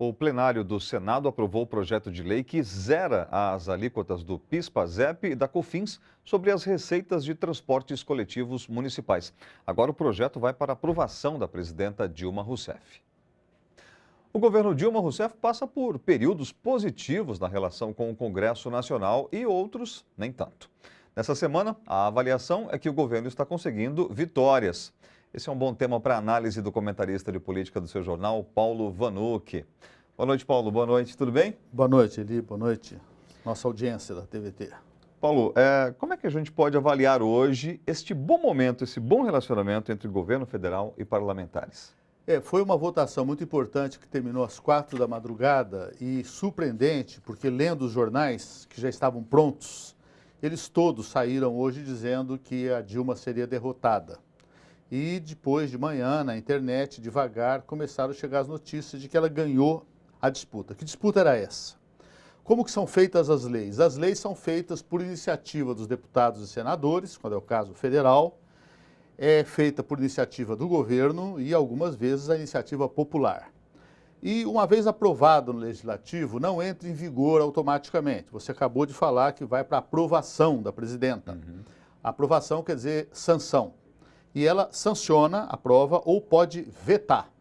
O plenário do Senado aprovou o projeto de lei que zera as alíquotas do PIS, PASEP e da COFINS sobre as receitas de transportes coletivos municipais. Agora o projeto vai para aprovação da presidenta Dilma Rousseff. O governo Dilma Rousseff passa por períodos positivos na relação com o Congresso Nacional e outros nem tanto. Nessa semana, a avaliação é que o governo está conseguindo vitórias. Esse é um bom tema para análise do comentarista de política do seu jornal, Paulo Vanucchi. Boa noite, Paulo. Boa noite. Tudo bem? Boa noite, Eli. Boa noite. Nossa audiência da TVT. Paulo, como é que a gente pode avaliar hoje este bom momento, esse bom relacionamento entre governo federal e parlamentares? Foi uma votação muito importante que terminou às 4 da madrugada e surpreendente, porque lendo os jornais que já estavam prontos, eles todos saíram hoje dizendo que a Dilma seria derrotada. E depois de manhã, na internet, devagar, começaram a chegar as notícias de que ela ganhou a disputa. Que disputa era essa? Como que são feitas as leis? As leis são feitas por iniciativa dos deputados e senadores, quando é o caso federal, é feita por iniciativa do governo e algumas vezes a iniciativa popular. E uma vez aprovado no Legislativo, não entra em vigor automaticamente. Você acabou de falar que vai para aprovação da presidenta. Aprovação quer dizer sanção. E ela sanciona, aprova ou pode vetar.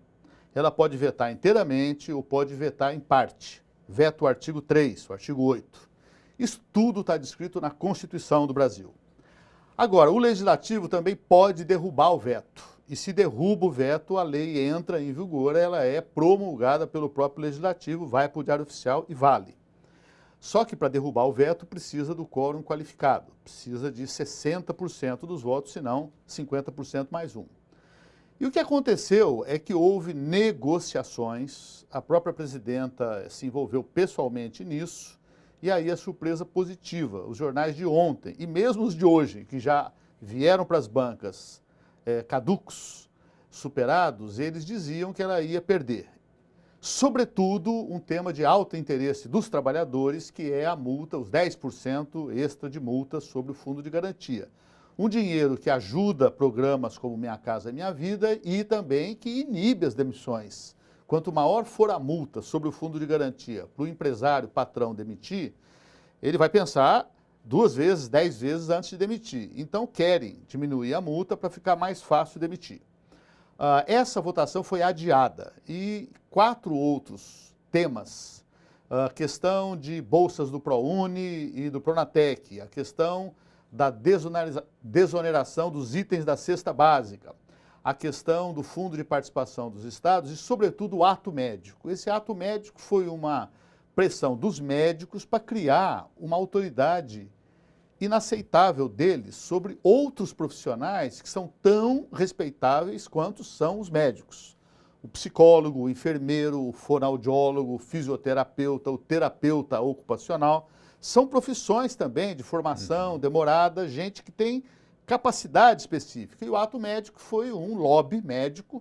Ela pode vetar inteiramente ou pode vetar em parte. Veta o artigo 3, o artigo 8. Isso tudo está descrito na Constituição do Brasil. Agora, o Legislativo também pode derrubar o veto. E se derruba o veto, a lei entra em vigor, ela é promulgada pelo próprio Legislativo, vai para o Diário Oficial e vale. Só que para derrubar o veto precisa do quórum qualificado, precisa de 60% dos votos, senão 50% mais um. E o que aconteceu é que houve negociações, a própria presidenta se envolveu pessoalmente nisso, e aí a surpresa positiva, os jornais de ontem, e mesmo os de hoje, que já vieram para as bancas caducos, superados, eles diziam que ela ia perder. Sobretudo, um tema de alto interesse dos trabalhadores, que é a multa, os 10% extra de multa sobre o fundo de garantia. Um dinheiro que ajuda programas como Minha Casa Minha Vida e também que inibe as demissões. Quanto maior for a multa sobre o fundo de garantia para o empresário, patrão demitir, ele vai pensar 2 vezes, 10 vezes antes de demitir. Então, querem diminuir a multa para ficar mais fácil demitir. Essa votação foi adiada e 4 outros temas, a questão de bolsas do ProUni e do Pronatec, a questão da desoneração dos itens da cesta básica, a questão do fundo de participação dos estados e, sobretudo, o ato médico. Esse ato médico foi uma pressão dos médicos para criar uma autoridade inaceitável deles sobre outros profissionais que são tão respeitáveis quanto são os médicos. O psicólogo, o enfermeiro, o fonoaudiólogo, o fisioterapeuta, o terapeuta ocupacional, são profissões também de formação demorada, gente que tem capacidade específica. E o ato médico foi um lobby médico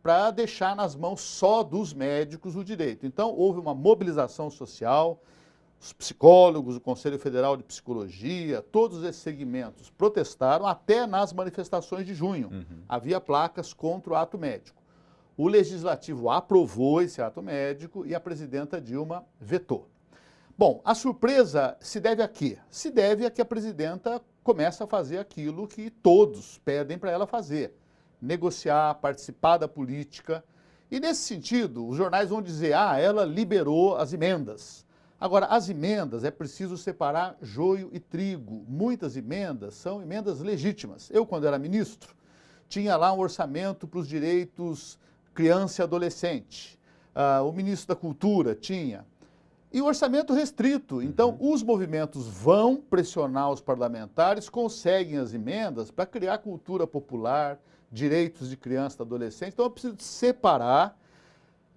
para deixar nas mãos só dos médicos o direito. Então, houve uma mobilização social. Os psicólogos, o Conselho Federal de Psicologia, todos esses segmentos protestaram até nas manifestações de junho. Havia placas contra o ato médico. O Legislativo aprovou esse ato médico e a presidenta Dilma vetou. Bom, a surpresa se deve a quê? Se deve a que a presidenta começa a fazer aquilo que todos pedem para ela fazer. Negociar, participar da política. E nesse sentido, os jornais vão dizer, ela liberou as emendas. Agora, as emendas, é preciso separar joio e trigo. Muitas emendas são emendas legítimas. Eu, quando era ministro, tinha lá um orçamento para os direitos criança e adolescente. O ministro da Cultura tinha. E o orçamento restrito. Então, os movimentos vão pressionar os parlamentares, conseguem as emendas para criar cultura popular, direitos de criança e adolescente. Então, eu preciso separar,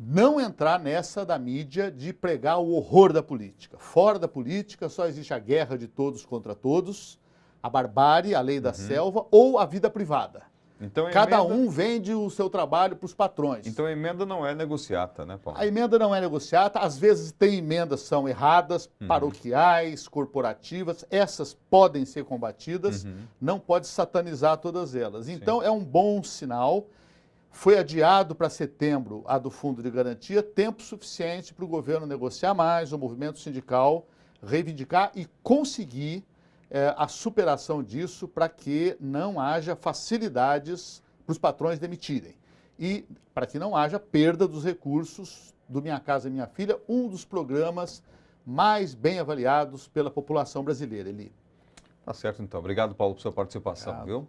não entrar nessa da mídia de pregar o horror da política. Fora da política só existe a guerra de todos contra todos, a barbárie, a lei da selva ou a vida privada. Então, Cada um vende o seu trabalho para os patrões. Então a emenda não é negociata, né, Paulo? A emenda não é negociata, às vezes tem emendas que são erradas, paroquiais, corporativas, essas podem ser combatidas, não pode satanizar todas elas. Então é um bom sinal. Foi adiado para setembro a do Fundo de Garantia, tempo suficiente para o governo negociar mais, o movimento sindical reivindicar e conseguir a superação disso para que não haja facilidades para os patrões demitirem e para que não haja perda dos recursos do Minha Casa Minha Filha, um dos programas mais bem avaliados pela população brasileira, Eli. Tá certo, então. Obrigado, Paulo, por sua participação, Obrigado. viu?